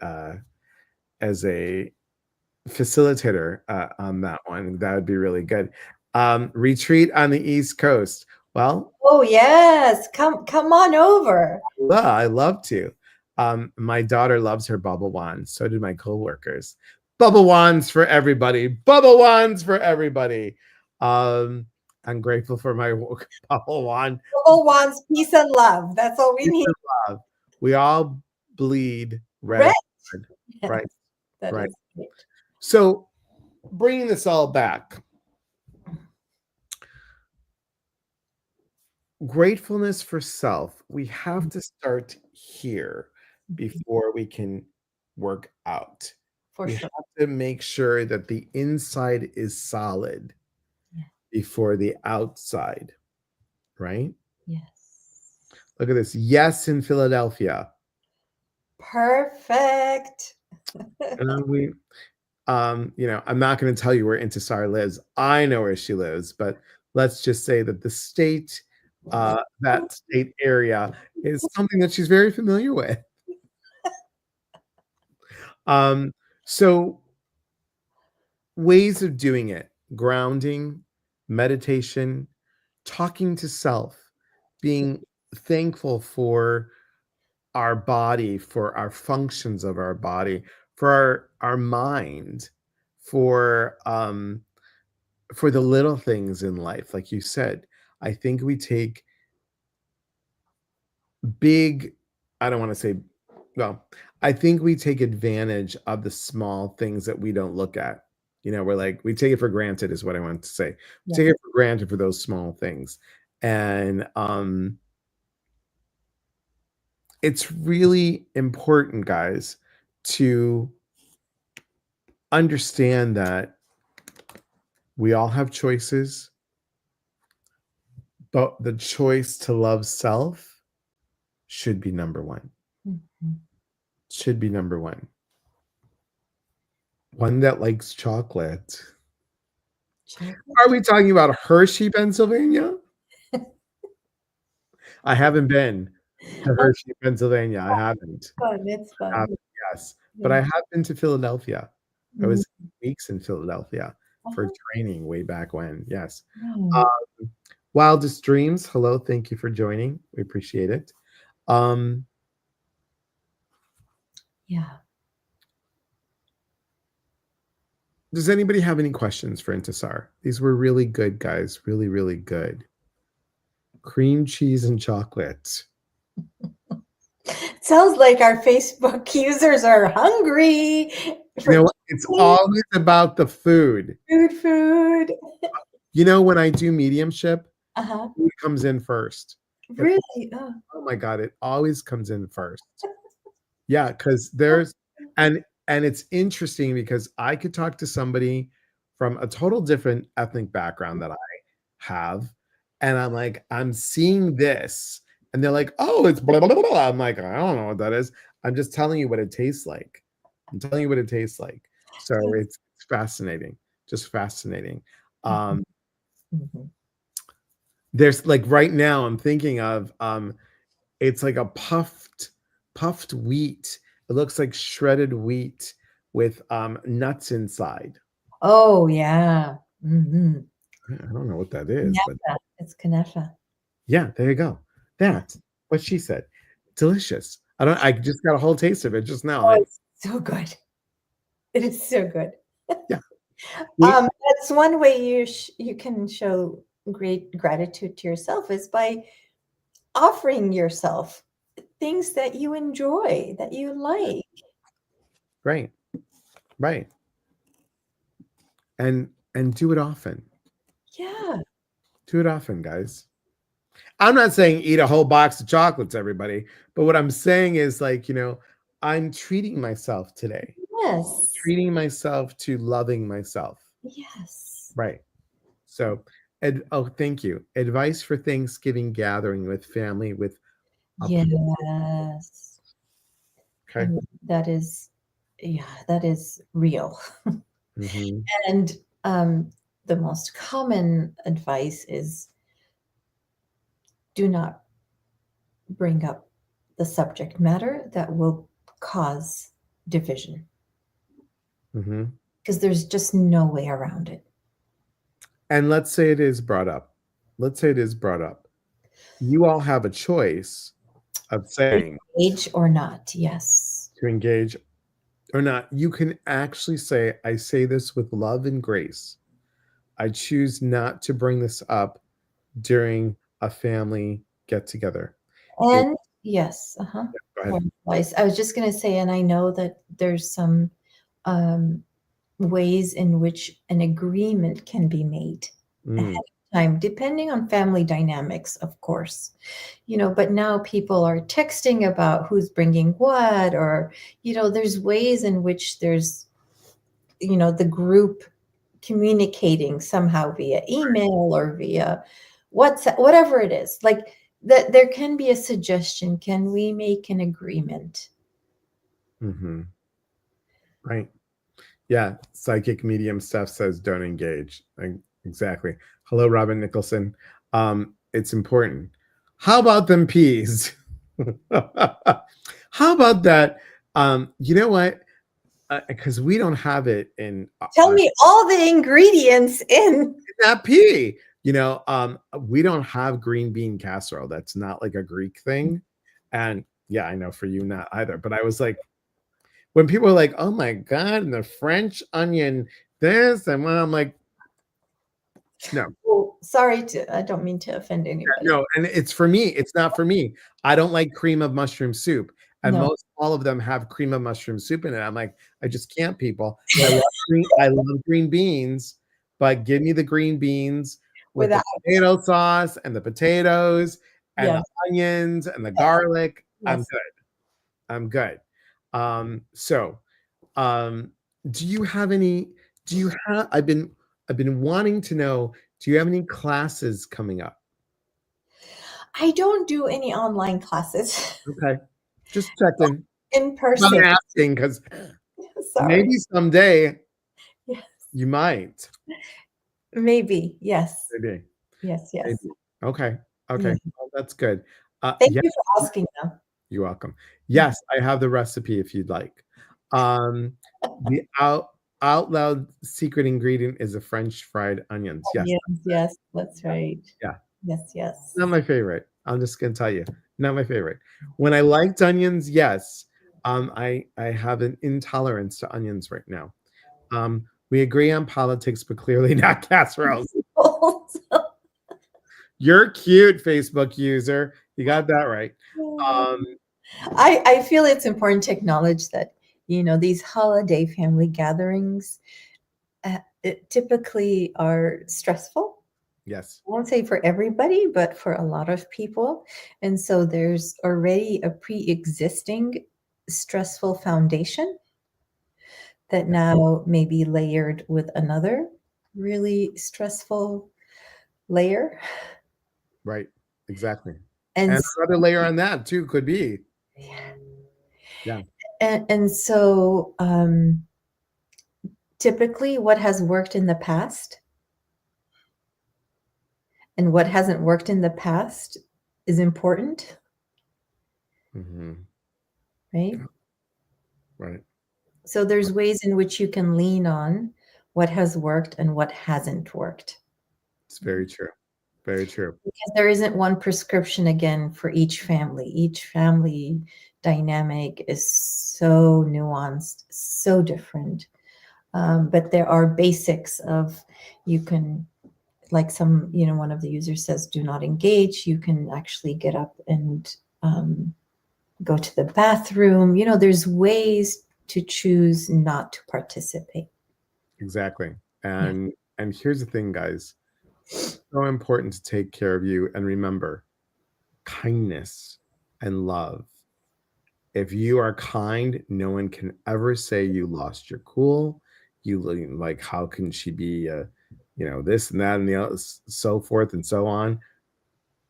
uh, as a facilitator on that one. That would be really good. Retreat on the East Coast. Well, Oh yes. Come on over. well, I love to. My daughter loves her bubble wands. So do my coworkers. Bubble wands for everybody. Bubble wands for everybody. Um, I'm grateful for my bubble wand. All wants peace and love. That's all we Peace need. and love. We all bleed Red. red. Right, That right. is great. So bringing this all back, gratefulness for self. We have to start here before we can work out. For We sure. have to make sure that the inside is solid. before the outside, right? Yes. Look at this. Yes, in Philadelphia. Perfect. And we, I'm not going to tell you where Intissar lives. I know where she lives, but let's just say that the state, that state area is something that she's very familiar with. Um, so ways of doing it: grounding, meditation, talking to self, being thankful for our body, for our functions of our body, for our mind, for the little things in life. Like you said, I think we take big, I don't want to say, well, I think we take advantage of the small things that we don't look at. We're like, we take it for granted, is what I want to say. We Yes. take it for granted for those small things. And it's really important, guys, to understand that we all have choices, but the choice to love self should be number one. Mhm. Should be number one. One that likes chocolate. Chocolate. Are we talking about Hershey, Pennsylvania? I haven't been to Oh, Hershey, Pennsylvania. I haven't. fun. It's fun. Haven't, yes. But Yeah. I have been to Philadelphia. I Mhm. was weeks in Philadelphia for Uh-huh. training way back when. Yes. Yeah. Um, Wildest Dreams. Hello. Thank you for joining. We appreciate it. Um, Yeah. does anybody have any questions for Intisar? These were really good, guys. Really, really good. Cream cheese and chocolate. Sounds like our Facebook users are hungry You for know, it's always about the food. food. When I do mediumship, Uh-huh. food comes in first. It, Really? Oh. oh my God, it always comes in first. Yeah, because there's and it's interesting because I could talk to somebody from a total different ethnic background that I have, and I'm like, I'm seeing this, and they're like, oh, it's blah blah blah blah. I'm like, I don't know what that is. I'm just telling you what it tastes like. I'm telling you what it tastes like. So it's fascinating, just fascinating. Um, Mhm. there's like right now, I'm thinking of it's like a puffed wheat. It looks like shredded wheat with nuts inside. Oh, yeah. Mhm. I don't know what that is, but Kunafa. It's kunafa. yeah, there you go. Yeah. That's what she said. Delicious. I just got a whole taste of it just now. Oh, Like, it's so good. It is so good. yeah. We That's one way you can show great gratitude to yourself is by offering yourself things that you enjoy, that you like. right, right. And do it often. Yeah. Do it often, guys. I'm not saying eat a whole box of chocolates, everybody, but what I'm saying is like, I'm treating myself today. Yes. Treating myself to loving myself. Yes. Right. So, oh, thank you. Advice for Thanksgiving gathering with family with uplift. Yes. Okay. And that is, yeah, that is real. Hmm. And the most common advice is do not bring up the subject matter that will cause division Hmm. because there's just no way around it. And let's say it is brought up. Let's say it is brought up. You all have a choice of saying Age or not, yes. to engage or not. You can actually say, I say this with love and grace. I choose not to bring this up during a family get together. And yes, uh-huh. Go ahead. One advice. I was just going to say, and I know that there's some um, ways in which an agreement can be made ahead Mm, of time, depending on family dynamics, of course. But now people are texting about who's bringing what, or, there's ways in which there's, the group communicating somehow via email or via WhatsApp, whatever it is, like that there can be a suggestion. Can we make an agreement? Mm-hmm. Right. Yeah. Psychic medium stuff says don't engage. Exactly. Hello, Robin Nicholson. It's important. How about them peas? How about that? You know what? Because we don't have it in Tell me all the ingredients in that pea. We don't have green bean casserole. That's not like a Greek thing. And yeah, I know for you not either. But I was like, when people are like, "Oh my god," and the French onion, this and when I'm like, no, Oh, sorry I don't mean to offend anybody. no, and it's for me. It's not for me. I don't like cream of mushroom soup, and No. most all of them have cream of mushroom soup in it. I'm like, I just can't, people. I love green beans, but give me the green beans with the Without, tomato sauce and the potatoes and the yes, onions and the yes, garlic. I'm yes. good. I'm good. So um, do you have any? Do you have? I've been wanting to know. Do you have any classes coming up? I don't do any online classes. Okay, just checking. In I'm person. asking because Sorry. maybe someday Yes. you might. Maybe. Yes. Maybe. Yes, yes. Maybe. Okay. Yeah. Okay. Well, that's good. Thank Yeah, you for asking though. you're welcome. Yes, I have the recipe if you'd like. The out loud secret ingredient is the French fried onions. Yes. Yes, yes, that's right. Yeah. Yes, yes. Not my favorite. I'm just gonna tell you, not my favorite. When I liked onions, yes. I have an intolerance to onions right now. We agree on politics, but clearly not casseroles. You're cute, Facebook user. You got that right. Um, I feel it's important to acknowledge that, these holiday family gatherings it typically are stressful. yes, I won't say for everybody, but for a lot of people. And so there's already a pre-existing stressful foundation that yeah, now may be layered with another really stressful layer. right, exactly. And And another layer on that too could be, yeah, and so typically what has worked in the past and what hasn't worked in the past is important, hmm, right? right. So there's ways in which you can lean on what has worked and what hasn't worked. It's very true. Very true. Because there isn't one prescription again for each family. Each family dynamic is so nuanced, so different. But there are basics of you can, like one of the users says, do not engage. You can actually get up and go to the bathroom. There's ways to choose not to participate. Exactly. Yeah. And here's the thing, guys. So important to take care of you and remember kindness and love. If you are kind, no one can ever say you lost your cool. Like, how can she be, this and that and the other, so forth and so on.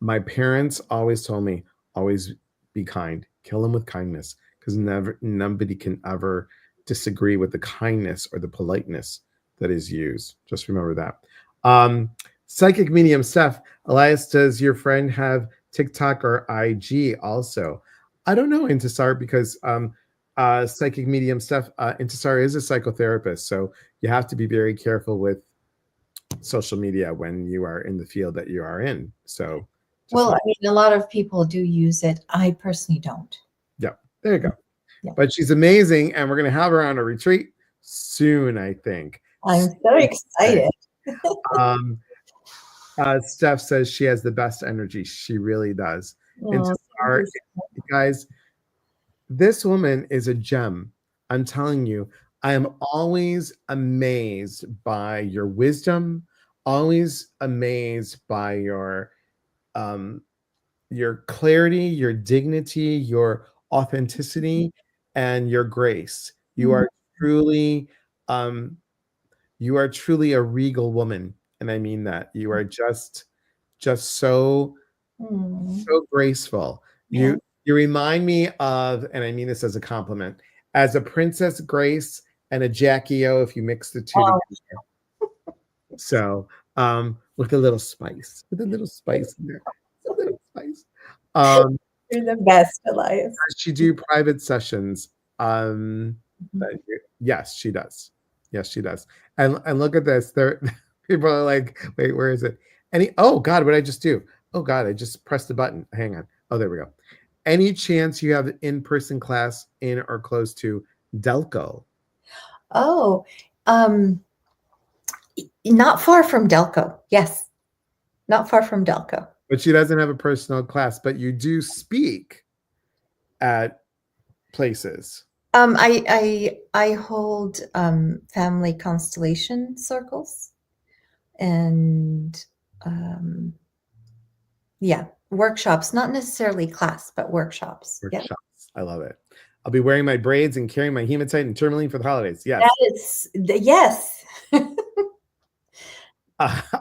My parents always told me, always be kind, kill them with kindness, because nobody can ever disagree with the kindness or the politeness that is used. Just remember that. Psychic medium Steph, Elias, does your friend have TikTok or IG also? I don't know, Intissar, because psychic medium Steph, Intissar is a psychotherapist, so you have to be very careful with social media when you are in the field that you are in. So, Well, I mean, a lot of people do use it. I personally don't. yeah, there you go. Yeah. But she's amazing, and we're gonna have her on a retreat soon, I think. I'm so excited. Um, Steph says she has the best energy. She really does. And Oh, guys, this woman is a gem. I'm telling you, I am always amazed by your wisdom, always amazed by um, your clarity, your dignity, your authenticity, and your grace. You are truly um, You are truly a regal woman, and I mean that. You are just Mm. so graceful. Yeah. You remind me of, and I mean this as a compliment, as a Princess Grace and a Jackie O if you mix the two Oh, together. So, with a little spice, with a little spice in there, a little spice. Um, you're the best, Elias. does she do private sessions? Um, Mhm. yes, she does. Yes, she does. And look at this. There, people are like, wait, where is it? Oh God, what did I just do? Oh God, I just pressed the button. Hang on. Oh, there we go. Any chance you have in-person class in or close to Delco? Oh, um, not far from Delco. Yes, not far from Delco. But she doesn't have a personal class, but you do speak at places. I hold family constellation circles and um, yeah, workshops, not necessarily class, but workshops. Yeah. Workshops. I love it. I'll be wearing my braids and carrying my hematite and tourmaline for the holidays. That Yes. is, yes.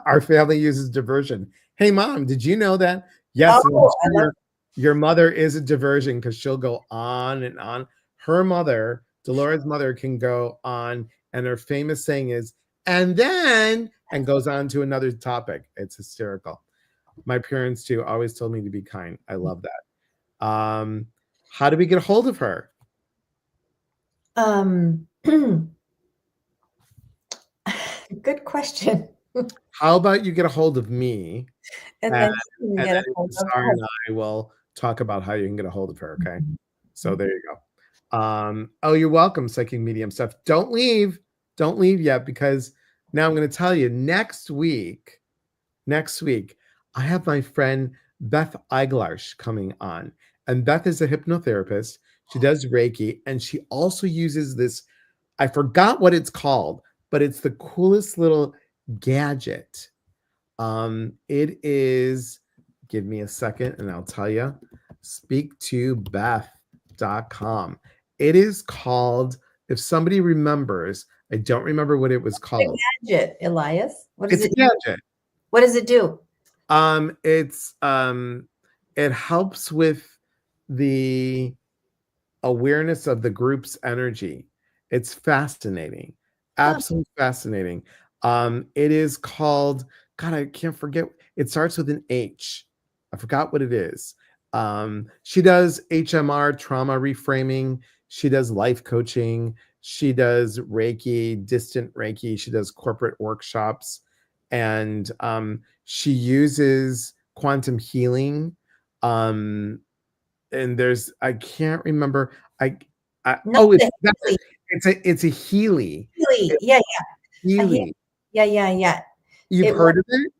Our family uses diversion. Hey, mom, did you know that? Yes, and I'm Oh, I sure love your mother is a diversion because she'll go on and on. Her mother, Dolores' mother, can go on, and her famous saying is, and then, and goes on to another topic. It's hysterical. My parents, too, always told me to be kind. I love that. How do we get a hold of her? Good question. How about you get a hold of me, And and, then she can and get a then hold of Sarah and us. I will talk about how you can get a hold of her, okay? So Mhm. there you go. Oh, you're welcome, psychic medium stuff. Don't leave. Don't leave yet because now I'm going to tell you next week, I have my friend Beth Eiglarsh coming on. And Beth is a hypnotherapist. She does Reiki and she also uses this. I forgot what it's called, but it's the coolest little gadget. It is, give me a second and I'll tell you, speaktobeth.com. It is called, if somebody remembers, I don't remember what it was The called. gadget, Elias. What does It's a it do? gadget. What does it do? It's it helps with the awareness of the group's energy. It's fascinating, Huh. absolutely fascinating. It is called, God, I can't forget. It starts with an H. I forgot what it is. She does HMR, trauma reframing. She does life coaching. She does Reiki, distant Reiki. She does corporate workshops, and she uses quantum healing. Um, and there's I can't remember. Not Oh, it's the that's it. Healy. It's a Healy. Healy. It's Yeah, yeah. A Healy. Healy. Yeah, yeah, yeah. You've It was. heard of it?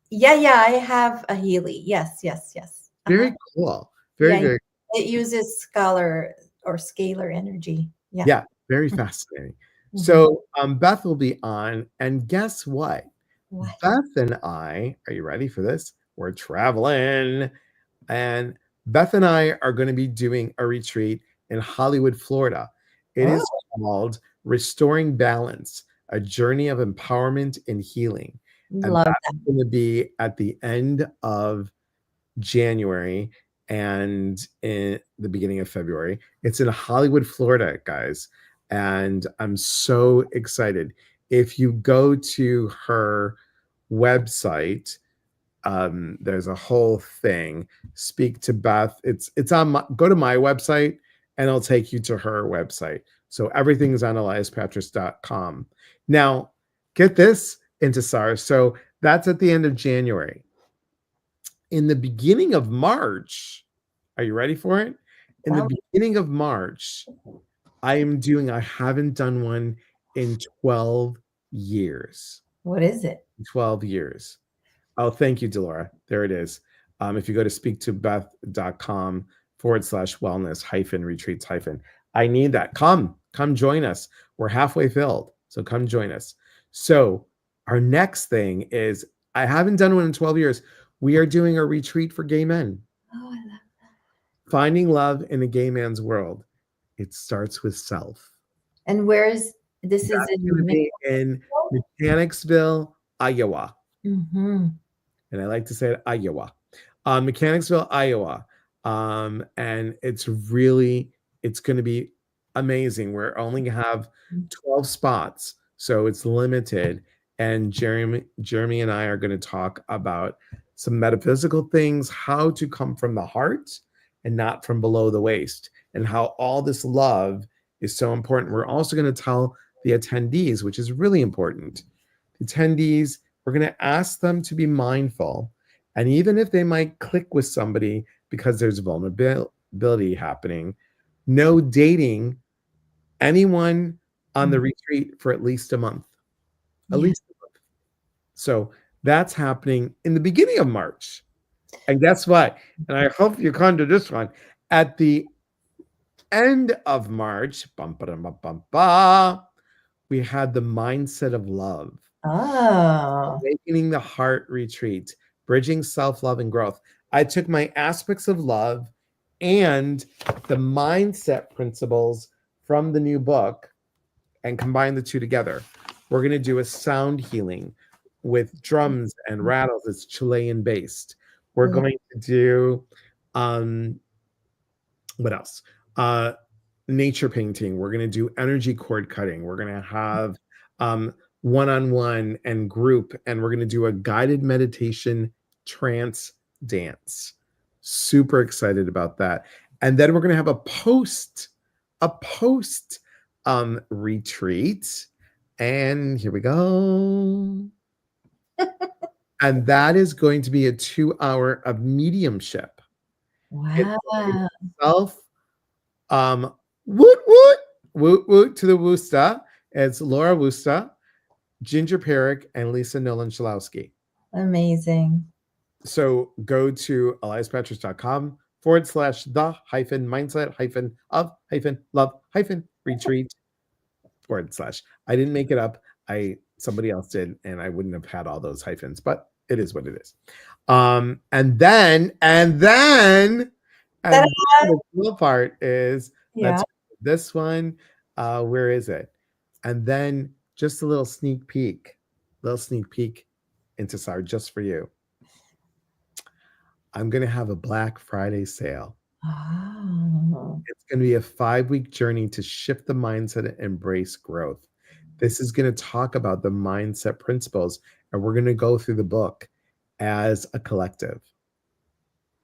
Yeah, yeah. I have a Healy. Yes, yes, yes. Uh-huh. Very cool. Very, Yeah, very it uses scalar or scalar energy. Yeah. yeah, very fascinating. Mhm. So Beth will be on, and guess what? What? Beth and I, are you ready for this? We're traveling. And Beth and I are going to be doing a retreat in Hollywood, Florida. It Oh, is called Restoring Balance, a journey of empowerment and healing. And love that's that. going to be at the end of January and in the beginning of February. It's in Hollywood, Florida, guys. And I'm so excited. If you go to her website, there's a whole thing. Speak to Beth. It's on my, go to my website and it'll take you to her website. So everything's on eliaspatris.com. Now, get this, Intissar. So that's at the end of January. In the beginning of March, are you ready for it? In the Tell me, beginning of March, I haven't done one in 12 years. what is it? 12 years. Oh, thank you, Delora. There it is. If you go to speaktobeth.com/wellness hyphen retreats hyphen, I need that. Come join us. We're halfway filled. So come join us. So our next thing is I haven't done one in 12 years. We are doing a retreat for gay men, Oh, I love. finding love in a gay man's world. It starts with self. And where is this? Is That's in going to May? be in Mechanicsville, Iowa. Mm-hmm. And I like to say it, Iowa. Mechanicsville, Iowa. And it's going to be amazing. We're only going to have 12 spots, so it's limited. And Jeremy and I are going to talk about some metaphysical things, how to come from the heart and not from below the waist, and how all this love is so important. We're also going to tell the attendees, which is really important. The attendees, we're going to ask them to be mindful. And even if they might click with somebody because there's vulnerability happening, no dating anyone on the retreat for at least a month. At Yeah. least a month. So that's happening in the beginning of March. And guess what? And I hope you come to this one. At the end of March, we had the mindset of love. Oh. Awakening the Heart Retreat, Bridging Self-Love and Growth. I took my aspects of love and the mindset principles from the new book and combined the two together. We're going to do a sound healing with drums and rattles. It's Chilean based. We're going to do what else? Nature painting. We're going to do energy cord cutting. We're going to have one-on-one and group, and we're going to do a guided meditation trance dance. Super excited about that. And then we're going to have a post retreat. And here we go. And that is going to be a 2 hour of mediumship. Wow. Self, woot woot, woot woot to the Woosta. It's Laura Woosta, Ginger Perrick, and Lisa Nolan Shalowski. Amazing. So go to eliaspatrick.com/the-mindset-of-love-retreat/ I somebody else did, and I wouldn't have had all those hyphens, but it is what it is. And then the cool part is this one. Where is it? And then just a little sneak peek Intissar, just for you. I'm going to have a Black Friday sale. Oh. It's going to be a 5-week journey to shift the mindset and embrace growth. This is going to talk about the mindset principles, and we're going to go through the book as a collective.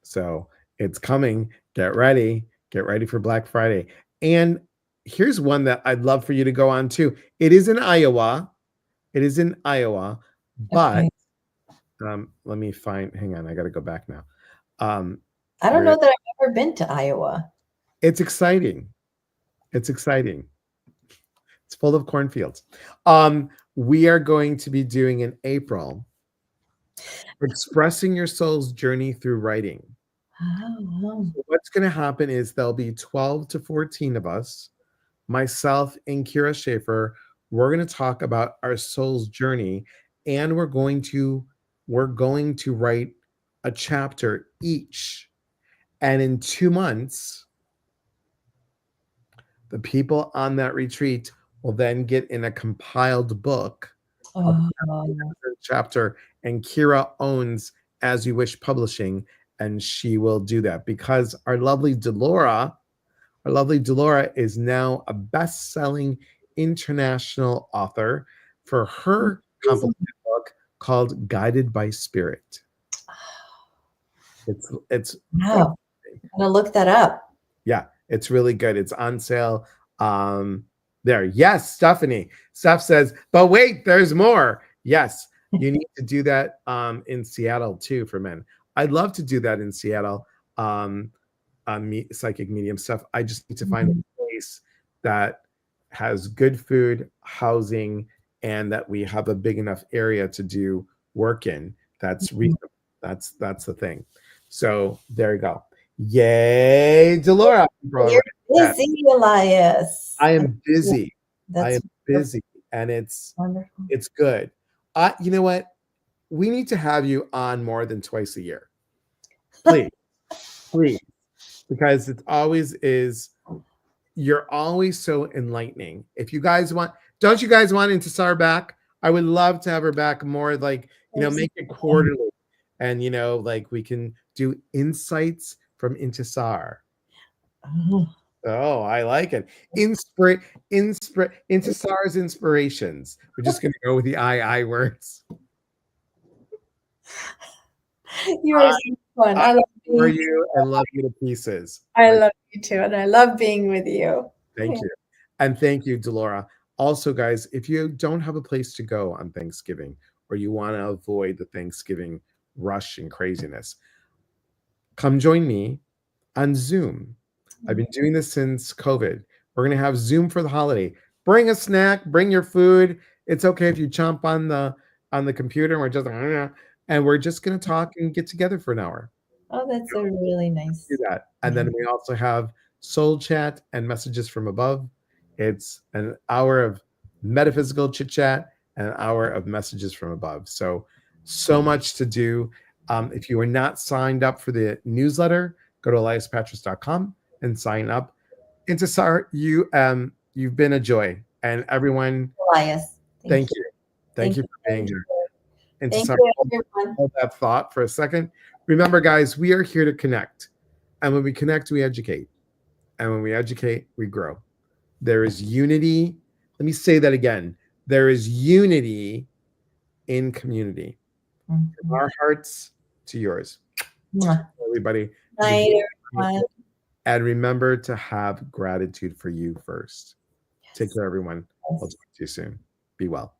So it's coming. Get ready for Black Friday. And here's one that I'd love for you to go on too. It is in Iowa, but Okay. let me hang on, I got to go back now. I don't know that I've ever been to Iowa. It's exciting. It's full of cornfields. We are going to be doing in April, Expressing Your Soul's Journey Through Writing. Oh. So what's going to happen is there'll be 12 to 14 of us, myself and Kira Schaefer. We're going to talk about our soul's journey, and we're going to write a chapter each. And in 2 months, the people on that retreat will then get in a compiled book chapter, and Kira owns As You Wish Publishing, and she will do that because our lovely Delora is now a best-selling international author for her complicated book called Guided by Spirit. It's wow. I'm gonna look that up. Yeah, it's really good. It's on sale. There. Yes, Stephanie. Steph says, but wait, there's more. Yes, you need to do that in Seattle too for men. I'd love to do that in Seattle. Psychic medium stuff. I just need to find a place that has good food, housing, and that we have a big enough area to do work in. That's reasonable. That's the thing. So there you go. Yay, Delora. You're busy, Elias. I am busy. That's and it's wonderful. It's good. You know what? We need to have you on more than twice a year. Please. Because you're always so enlightening. If you guys want, don't you guys want Intissar back? I would love to have her back more, like, There's make it quarterly, and, like, we can do insights from Intissar. oh, Oh, I like it. Intisar's inspirations. We're just gonna go with the I words. you are so fun. I I love adore being you and love you to pieces. I love you too, and I love being with you. Thank you. And thank you, Delora. Also, guys, if you don't have a place to go on Thanksgiving or you want to avoid the Thanksgiving rush and craziness, come join me on Zoom. I've been doing this since COVID. We're going to have Zoom for the holiday. Bring a snack, bring your food. It's okay if you chomp on the computer and we're just going to talk and get together for an hour. Oh, that's a really Do nice. that. And then we also have Soul Chat and Messages from Above. It's an hour of metaphysical chit chat and an hour of messages from above. So much to do. If you are not signed up for the newsletter, go to eliaspatris.com and sign up. Intissar, you've been a joy. And everyone, Elias. thank you. Thank Thank you you. for being here. Thank Intissar, you, everyone. hold that thought for a second. Remember, guys, we are here to connect. And when we connect, we educate. And when we educate, we grow. There is unity. Let me say that again. There is unity in community. From our hearts to yours. Everybody, have a Night, great everyone. night. And remember to have gratitude for you first. Take care, everyone. I'll talk to you soon. Be well.